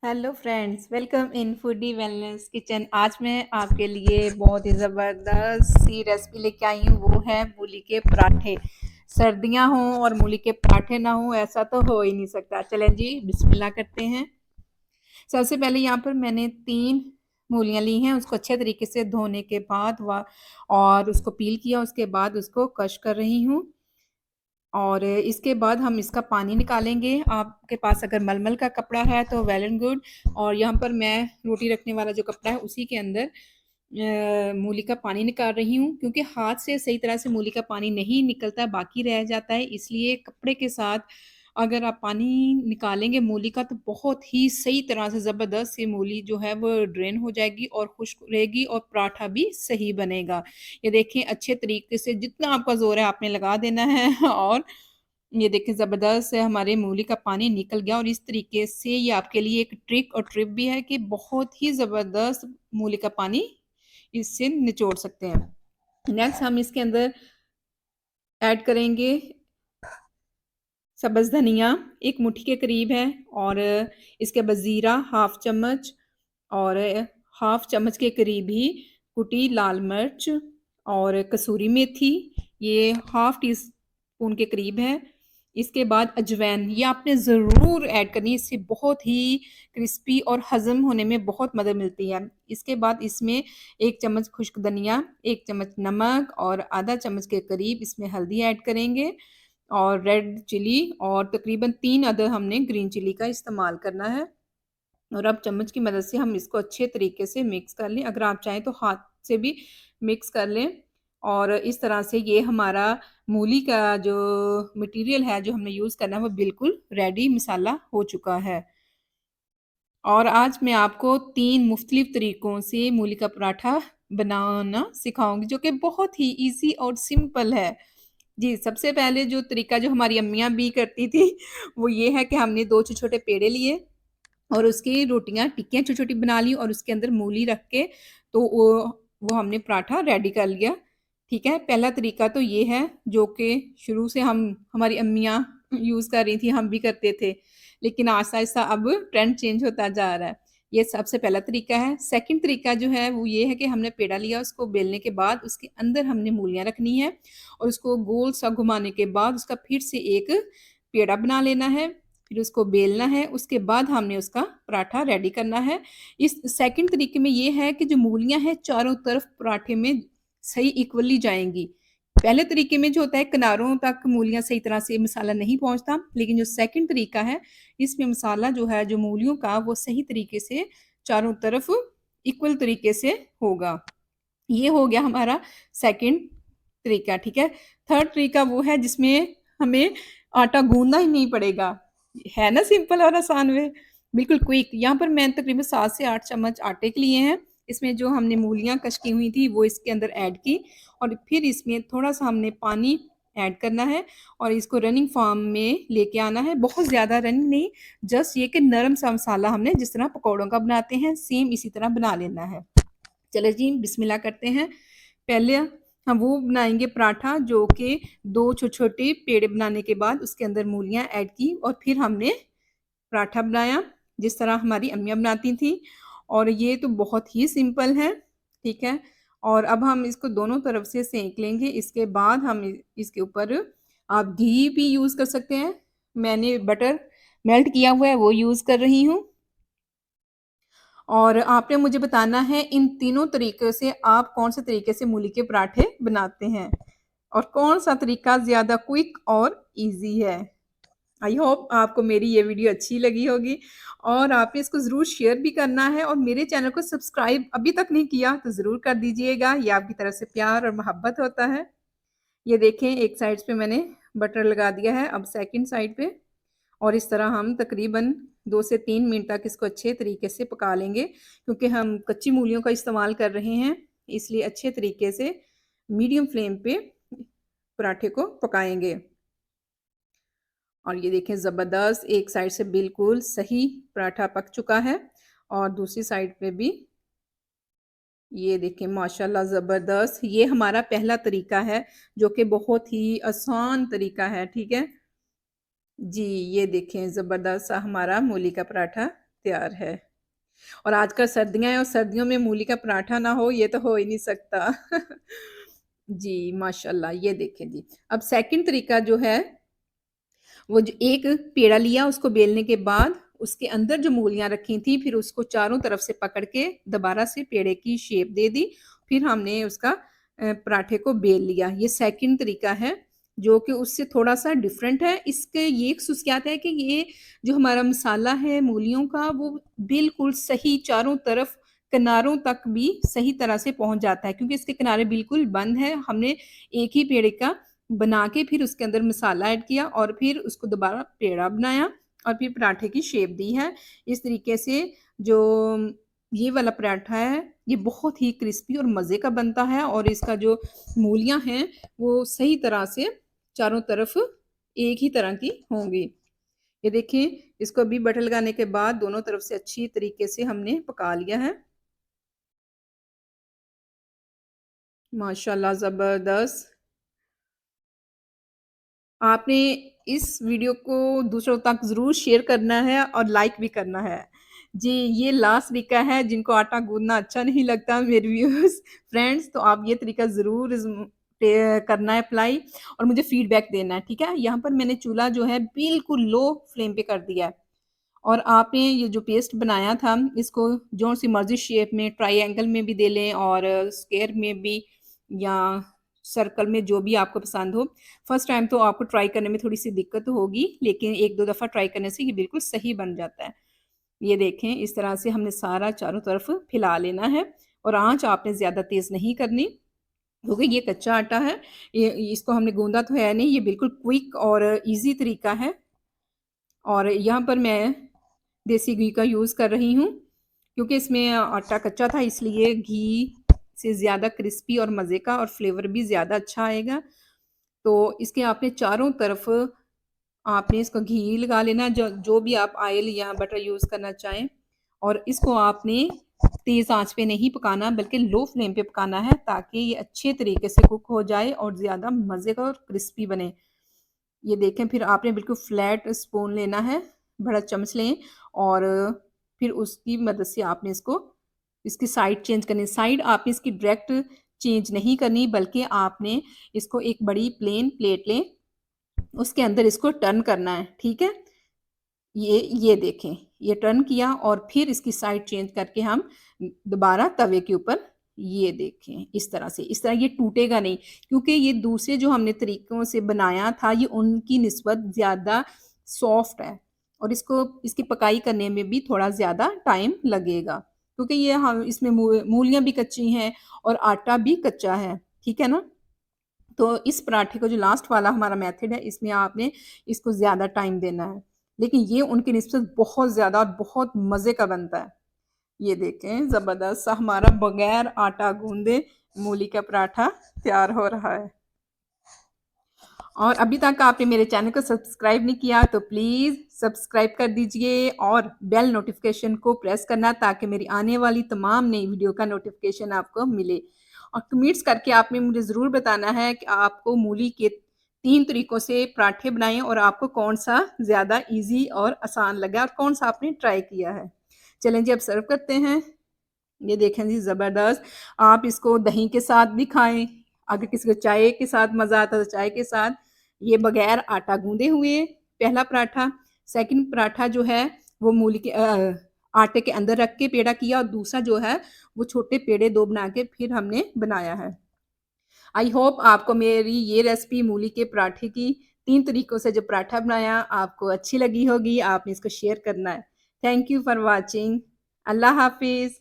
Hello friends, welcome in foodie wellness kitchen. आज मैं आपके लिए बहुत ही ज़बरदस्त सी रेसिपी लेके आई हूँ। वो है मूली के पराठे। सर्दियाँ हों और मूली के पराठे ना हों, ऐसा तो हो ही नहीं सकता। चलें जी, बिस्मिल्लाह करते हैं। सबसे पहले यहाँ पर मैंने 3 मूलियाँ ली हैं। उसको अच्छे तरीके से धोने के बाद और उसको पील किया, उसके बाद उसको क्रश कर रही हूँ। और इसके बाद हम इसका पानी निकालेंगे। आपके पास अगर मलमल का कपड़ा है तो वेल एंड गुड। और यहाँ पर मैं रोटी रखने वाला जो कपड़ा है उसी के अंदर मूली का पानी निकाल रही हूँ, क्योंकि हाथ से सही तरह से मूली का पानी नहीं निकलता, बाकी रह जाता है। इसलिए कपड़े के साथ अगर आप पानी निकालेंगे मूली का तो बहुत ही सही तरह से ज़बरदस्त सी मूली जो है वो ड्रेन हो जाएगी और खुश्क रहेगी और पराठा भी सही बनेगा। ये देखें, अच्छे तरीके से जितना आपका ज़ोर है आपने लगा देना है और ये देखिए ज़बरदस्त है, हमारे मूली का पानी निकल गया। और इस तरीके से ये आपके लिए एक ट्रिक और ट्रिप भी है कि बहुत ही ज़बरदस्त मूली का पानी इससे निचोड़ सकते हैं। नेक्स्ट हम इसके अंदर ऐड करेंगे सब्ज़ धनिया, 1 मुट्ठी के करीब है। और इसके बाद ज़ीरा हाफ़ चम्मच और हाफ़ चम्मच के करीब ही कुटी लाल मिर्च और कसूरी मेथी, ये हाफ़ टी स्पून के करीब है। इसके बाद अजवाइन, ये आपने ज़रूर ऐड करनी है, इससे बहुत ही क्रिस्पी और हज़म होने में बहुत मदद मिलती है। इसके बाद इसमें 1 चम्मच खुश्क धनिया, 1 चम्मच नमक और आधा चम्मच के करीब इसमें हल्दी ऐड करेंगे और रेड चिली और तकरीबन 3 अदद हमने ग्रीन चिली का इस्तेमाल करना है। और अब चम्मच की मदद से हम इसको अच्छे तरीके से मिक्स कर लें। अगर आप चाहें तो हाथ से भी मिक्स कर लें। और इस तरह से ये हमारा मूली का जो मटीरियल है जो हमने यूज़ करना है वो बिल्कुल रेडी मसाला हो चुका है। और आज मैं आपको 3 मुख्तलिफ तरीकों से मूली का पराठा बनाना सिखाऊँगी, जो कि बहुत ही ईज़ी और सिंपल है। जी, सबसे पहले जो तरीका जो हमारी अम्मियाँ भी करती थी, वो ये है कि हमने 2 छोटे-छोटे पेड़े लिए और उसकी रोटियाँ टिक्कियाँ छोटी-छोटी बना ली और उसके अंदर मूली रख के तो वो हमने पराठा रेडी कर लिया। ठीक है? पहला तरीका तो ये है जो कि शुरू से हम हमारी अम्मियाँ यूज़ कर रही थी, हम भी करते थे। लेकिन आहिस्ता-आहिस्ता अब ट्रेंड चेंज होता जा रहा है। ये सबसे पहला तरीका है। सेकंड तरीका जो है वो ये है कि हमने पेड़ा लिया, उसको बेलने के बाद उसके अंदर हमने मूलियाँ रखनी है और उसको गोल सा घुमाने के बाद उसका फिर से एक पेड़ा बना लेना है। फिर उसको बेलना है, उसके बाद हमने उसका पराठा रेडी करना है। इस सेकंड तरीके में ये है कि जो मूलियाँ हैं चारों तरफ पराठे में सही इक्वली जाएँगी। पहले तरीके में जो होता है किनारों तक मूलियाँ सही तरह से मसाला नहीं पहुँचता, लेकिन जो सेकंड तरीका है इसमें मसाला जो है जो मूलियों का वो सही तरीके से चारों तरफ इक्वल तरीके से होगा। ये हो गया हमारा सेकंड तरीका, ठीक है। थर्ड तरीका वो है जिसमें हमें आटा गूँदना ही नहीं पड़ेगा। है ना सिंपल और आसान वे? बिल्कुल क्विक। यहाँ पर मैंने तकरीबन 7 से 8 चम्मच आटे के लिए हैं। इसमें जो हमने मूलियाँ क्रश की हुई थी वो इसके अंदर ऐड की और फिर इसमें थोड़ा-सा हमने पानी ऐड करना है और इसको रनिंग फ़ॉर्म में लेके आना है। बहुत ज़्यादा रनिंग नहीं, जस्ट ये कि नरम सा मसाला हमने जिस तरह पकौड़ों का बनाते हैं सेम इसी तरह बना लेना है। चलो जी, बिस्मिल्लाह करते हैं। पहले हम वो बनाएँगे पराठा जो कि 2 छोटे-छोटे पेड़े बनाने के बाद उसके अंदर मूलियाँ ऐड की और फिर हमने पराठा बनाया, जिस तरह हमारी अम्मियाँ बनाती थीं। और ये तो बहुत ही सिंपल है, ठीक है? और अब हम इसको दोनों तरफ से सेंक लेंगे। इसके बाद हम इसके ऊपर आप घी भी यूज़ कर सकते हैं। मैंने बटर मेल्ट किया हुआ है, वो यूज़ कर रही हूँ। और आपने मुझे बताना है इन तीनों तरीकों से आप कौन-से तरीके से मूली के पराठे बनाते हैं और कौन-सा तरीका ज़्यादा क्विक और ईज़ी है। आई होप आपको मेरी ये वीडियो अच्छी लगी होगी और आपने इसको ज़रूर शेयर भी करना है और मेरे चैनल को सब्सक्राइब अभी तक नहीं किया तो ज़रूर कर दीजिएगा। ये आपकी तरफ से प्यार और मोहब्बत होता है। ये देखें, एक साइड पे मैंने बटर लगा दिया है, अब सेकंड साइड पे और इस तरह हम तकरीबन 2 से 3 मिनट तक इसको अच्छे तरीके से पका लेंगे, क्योंकि हम कच्ची मूलियों का इस्तेमाल कर रहे हैं, इसलिए अच्छे तरीके से मीडियम फ्लेम पे पराठे को पकाएँगे। और ये देखें, ज़बरदस्त एक साइड से बिल्कुल सही पराठा पक चुका है और दूसरी साइड पे भी ये देखें माशाल्लाह ज़बरदस्त। ये हमारा पहला तरीका है जो कि बहुत ही आसान तरीका है, ठीक है? जी, ये देखें ज़बरदस्त सा हमारा मूली का पराठा तैयार है। और आजकल सर्दियाँ हैं और सर्दियों में मूली का पराठा ना हो, ये तो हो ही नहीं सकता। जी, माशाल्लाह, ये देखें जी। अब सेकंड तरीका जो है वो जो एक पेड़ा लिया उसको बेलने के बाद उसके अंदर जो मूलियाँ रखी थी फिर उसको चारों तरफ से पकड़ के दोबारा से पेड़े की शेप दे दी। फिर हमने उसका पराठे को बेल लिया। ये सेकंड तरीका है जो कि उससे थोड़ा-सा डिफरेंट है। इसके ये एक ख़ुसूसियत है कि ये जो हमारा मसाला है मूलियों का वो बिल्कुल सही चारों तरफ किनारों तक भी सही तरह से पहुँच जाता है क्योंकि इसके किनारे बिल्कुल बंद है। हमने एक ही पेड़े का बना के फिर उसके अंदर मसाला ऐड किया और फिर उसको दोबारा पेड़ा बनाया और फिर पराठे की शेप दी है। इस तरीके से जो ये वाला पराठा है, ये बहुत ही क्रिस्पी और मज़े का बनता है और इसका जो मूलियाँ हैं, वो सही तरह से चारों तरफ एक ही तरह की होंगी। ये देखिए, इसको अभी बटर लगाने के बाद दोनों तरफ से अच्छी तरीके से हमने पका लिया है। माशाल्लाह ज़बरदस्त! आपने इस वीडियो को दूसरों तक ज़रूर शेयर करना है और लाइक भी करना है। जी, ये लास्ट तरीका है जिनको आटा गूँदना अच्छा नहीं लगता मेरे व्यूअर्स फ्रेंड्स तो आप ये तरीका ज़रूर करना है अप्लाई और मुझे फीडबैक देना है, ठीक है? यहाँ पर मैंने चूल्हा जो है बिल्कुल लो फ्लेम पे कर दिया है और आपने ये जो पेस्ट बनाया था इसको जो-सी मर्ज़ी शेप में ट्रायंगल में भी दे लें और स्क्वायर में भी या सर्कल में जो भी आपको पसंद हो। फर्स्ट टाइम तो आपको ट्राई करने में थोड़ी-सी दिक्कत होगी, लेकिन 1-2 दफ़ा ट्राई करने से ये बिल्कुल सही बन जाता है। ये देखें इस तरह से हमने सारा चारों तरफ फैला लेना है और आँच आपने ज़्यादा तेज़ नहीं करनी, क्योंकि ये कच्चा आटा है। ये इसको हमने गूँधा तो है नहीं, ये बिल्कुल क्विक और ईज़ी तरीका है और यहाँ पर मैं देसी घी का यूज़ कर रही हूँ, क्योंकि इसमें आटा कच्चा था इसलिए घी से ज़्यादा क्रिस्पी और मज़े का और फ्लेवर भी ज़्यादा अच्छा आएगा। तो इसके आपने चारों तरफ आपने इसको घी लगा लेना जो जो भी आप ऑयल या बटर यूज़ करना चाहें और इसको आपने तेज़ आँच पे नहीं पकाना बल्कि लो फ्लेम पे पकाना है ताकि ये अच्छे तरीके से कुक हो जाए और ज़्यादा मज़े का और क्रिस्पी बने। ये देखें फिर आपने बिल्कुल फ्लैट स्पून लेना है, बड़ा चम्मच लें और फिर उसकी मदद से आपने इसकी साइड चेंज करनी है। साइड आपने इसकी डायरेक्ट चेंज नहीं करनी बल्कि आपने इसको एक बड़ी प्लेन प्लेट लें, उसके अंदर इसको टर्न करना है, ठीक है? ये देखें, ये टर्न किया और फिर इसकी साइड चेंज करके हम दोबारा तवे के ऊपर ये देखें, इस तरह ये टूटेगा नहीं क्योंकि ये दूसरे जो हमने तरीकों से बनाया था, ये उनकी निस्बत ज़्यादा सॉफ्ट है और इसकी पकाई करने में भी थोड़ा ज़्यादा टाइम लगेगा क्योंकि ये हम इसमें मूलियाँ भी कच्ची हैं और आटा भी कच्चा है, ठीक है ना? तो इस पराठे को जो लास्ट वाला हमारा मेथड है, इसमें आपने इसको ज़्यादा टाइम देना है। लेकिन ये उनकी निस्बत बहुत ज़्यादा और बहुत मज़े का बनता है। ये देखें ज़बरदस्त सा हमारा बगैर आटा गूँदे मूली का पराठा तैयार हो रहा है। और अभी तक आपने मेरे चैनल को सब्सक्राइब नहीं किया तो प्लीज़ सब्सक्राइब कर दीजिए और बेल नोटिफ़िकेशन को प्रेस करना ताकि मेरी आने वाली तमाम नई वीडियो का नोटिफ़िकेशन आपको मिले। और कमेंट्स करके आपने मुझे ज़रूर बताना है कि आपको मूली के 3 तरीकों से पराठे बनाए और आपको कौन-सा ज़्यादा ईज़ी और आसान लगा और कौन-सा आपने ट्राई किया है। चलें जी अब सर्व करते हैं। ये देखें जी ज़बरदस्त। आप इसको दही के साथ भी खाएँ, अगर किसी को चाय के साथ मज़ा आता है तो चाय के साथ। ये बगैर आटा गूँदे हुए पहला पराठा, सेकंड पराठा जो है वो मूली के आटे के अंदर रख के पेड़ा किया और दूसरा जो है वो छोटे पेड़े 2 बना के फिर हमने बनाया है। आई होप आपको मेरी ये रेसिपी मूली के पराठे की 3 तरीकों से जो पराठा बनाया आपको अच्छी लगी होगी। आपने इसको शेयर करना है। Thank you for watching. अल्लाह हाफ़िज़।